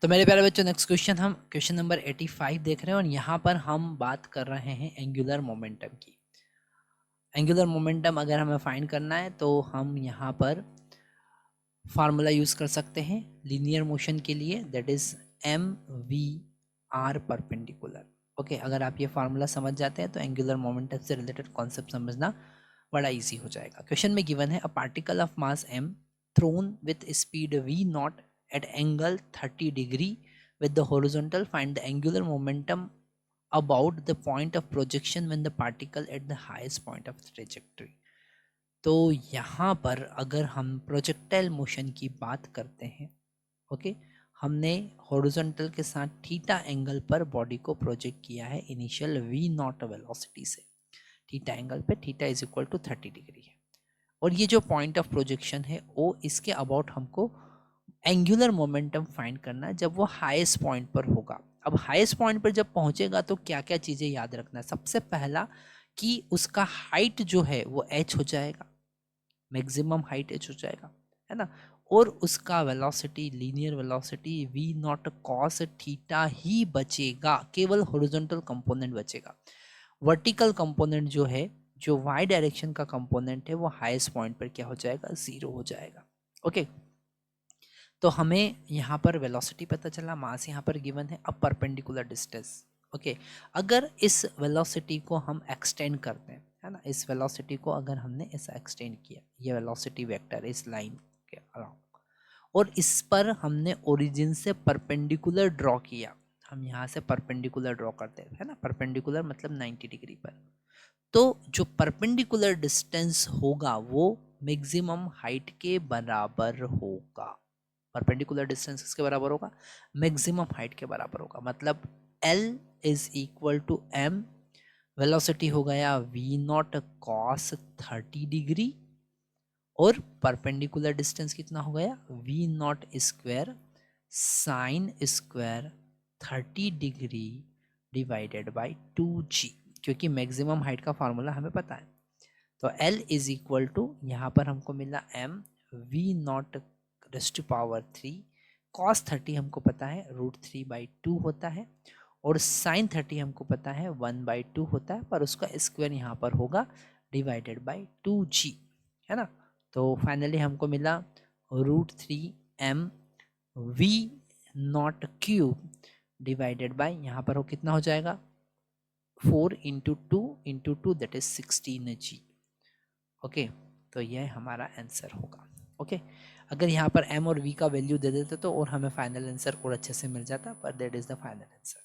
तो मेरे प्यारे बच्चों, नेक्स्ट क्वेश्चन हम क्वेश्चन नंबर 85 देख रहे हैं और यहाँ पर हम बात कर रहे हैं एंगुलर मोमेंटम की। एंगुलर मोमेंटम अगर हमें फाइंड करना है तो हम यहाँ पर फार्मूला यूज़ कर सकते हैं लीनियर मोशन के लिए, that is m v r perpendicular. Okay, अगर आप ये फार्मूला समझ जाते हैं तो एंगुलर मोमेंटम से रिलेटेड कॉन्सेप्ट समझना बड़ा इजी हो जाएगा। क्वेश्चन में गिवन है a particle of mass m thrown with speed v not at angle 30 degree with the horizontal, find the angular momentum about the point of projection when the particle at the highest point of the trajectory। तो यहाँ पर अगर हम projectile motion की बात करते हैं, okay, हमने हॉरिजॉन्टल के साथ थीटा एंगल पर बॉडी को प्रोजेक्ट किया है इनिशियल v नॉट वेलोसिटी से। थीटा एंगल पे theta is equal to 30 degree है और ये जो पॉइंट ऑफ प्रोजेक्शन है वो इसके अबाउट हमको एंगुलर मोमेंटम फाइंड करना है जब वो हाईएस्ट पॉइंट पर होगा। अब हाईएस्ट पॉइंट पर जब पहुंचेगा तो क्या क्या चीज़ें याद रखना है। सबसे पहला कि उसका हाइट जो है वो h हो जाएगा, मैक्सिमम हाइट h हो जाएगा, है ना। और उसका velocity, linear velocity v not cos theta ही बचेगा, केवल हॉरिजॉन्टल कंपोनेंट बचेगा। वर्टिकल कंपोनेंट जो है, जो y डायरेक्शन का कंपोनेंट है, वो हाईएस्ट पॉइंट पर क्या हो जाएगा, 0 हो जाएगा। ओके, तो हमें यहाँ पर वेलोसिटी पता चला, मास यहाँ पर गिवन है, अब परपेंडिकुलर डिस्टेंस। ओके, अगर इस वेलोसिटी को हम एक्सटेंड करते हैं, है ना, इस वेलोसिटी को अगर हमने ऐसा एक्सटेंड किया, ये वेलोसिटी वेक्टर इस लाइन के अराउंड, और इस पर हमने ओरिजिन से परपेंडिकुलर ड्रॉ किया, हम यहाँ से परपेंडिकुलर ड्रॉ करते हैं, है ना, परपेंडिकुलर मतलब 90 डिग्री पर, तो जो परपेंडिकुलर डिस्टेंस होगा वो मैक्सिमम हाइट के बराबर होगा। परपेंडिकुलर डिस्टेंस किसके बराबर होगा, मैक्सिमम हाइट के बराबर होगा। मतलब L is equal to m, velocity हो गया v नॉट कॉस 30 डिग्री, और परपेंडिकुलर डिस्टेंस कितना हो गया, v not square sine square 30 degree divided by 2g, क्योंकि मैक्सिमम हाइट का फॉर्मूला हमें पता है। तो L इज इक्वल टू, यहाँ पर हमको मिला m v not raised to power 3, cos 30 हमको पता है √3/2 होता है, और साइन 30 हमको पता है 1/2 होता है, पर उसका स्क्वायर यहाँ पर होगा डिवाइडेड बाई 2g, है ना। तो फाइनली हमको मिला √3m v not cube divided by, यहाँ पर वो कितना हो जाएगा, 4 into 2 that is 16g। Okay, तो यह हमारा आंसर होगा। ओके, अगर यहाँ पर m और v का वैल्यू दे देते तो और हमें फाइनल आंसर और अच्छे से मिल जाता, पर that is the final answer.